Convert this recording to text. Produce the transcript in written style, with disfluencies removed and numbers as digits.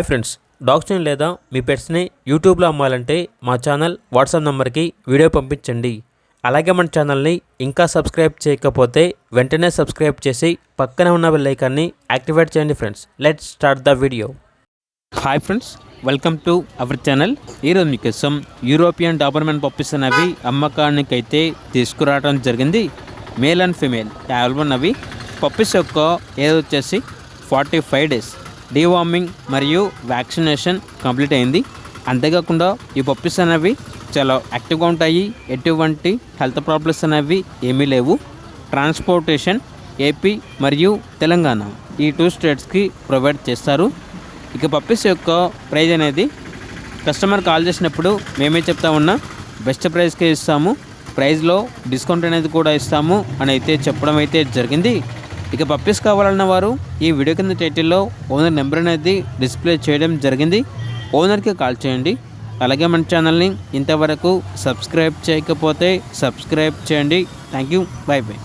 Friends, డాగ్స్ని లేదా మీ పెట్స్ని యూట్యూబ్లో అమ్మాలంటే మా ఛానల్ వాట్సాప్ నెంబర్కి వీడియో పంపించండి. అలాగే మన ఛానల్ని ఇంకా సబ్స్క్రైబ్ చేయకపోతే వెంటనే సబ్స్క్రైబ్ చేసి పక్కనే ఉన్న బెల్ ఐకాన్ని యాక్టివేట్ చేయండి. Friends, let's start the video. Hi friends, welcome to our channel. ఈరోజు మీకోసం యూరోపియన్ డాబర్మెన్ పప్పీస్ అనేవి అమ్మకానికి అయితే తీసుకురావడం జరిగింది. మేల్ అండ్ ఫీమేల్ అవైలబుల్ అవి. పప్పీస్ యొక్క ఏజ్ వచ్చేసి 45 days. డీవార్మింగ్ మరియు వ్యాక్సినేషన్ కంప్లీట్ అయింది. అంతేకాకుండా ఈ పప్పీస్ అనేవి చాలా యాక్టివ్గా ఉంటాయి. ఎటువంటి హెల్త్ ప్రాబ్లమ్స్ అనేవి ఏమీ లేవు. ట్రాన్స్పోర్టేషన్ ఏపీ మరియు తెలంగాణ ఈ 2 స్టేట్స్కి ప్రొవైడ్ చేస్తారు. ఇక పప్పీస్ యొక్క ప్రైజ్ అనేది కస్టమర్ కాల్ చేసినప్పుడు మేమే చెప్తా ఉన్నా బెస్ట్ ప్రైస్కే ఇస్తాము, ప్రైస్లో డిస్కౌంట్ అనేది కూడా ఇస్తాము అని అయితే చెప్పడం అయితే జరిగింది. ఇక పప్పీస్ కావాలన్న వారు ఈ వీడియో కింద టైటిల్లో ఓనర్ నెంబర్ అనేది డిస్ప్లే చేయడం జరిగింది. ఓనర్కి కాల్ చేయండి. అలాగే మన ఛానల్ని ఇంతవరకు సబ్స్క్రైబ్ చేయకపోతే సబ్స్క్రైబ్ చేయండి. Thank you. By by.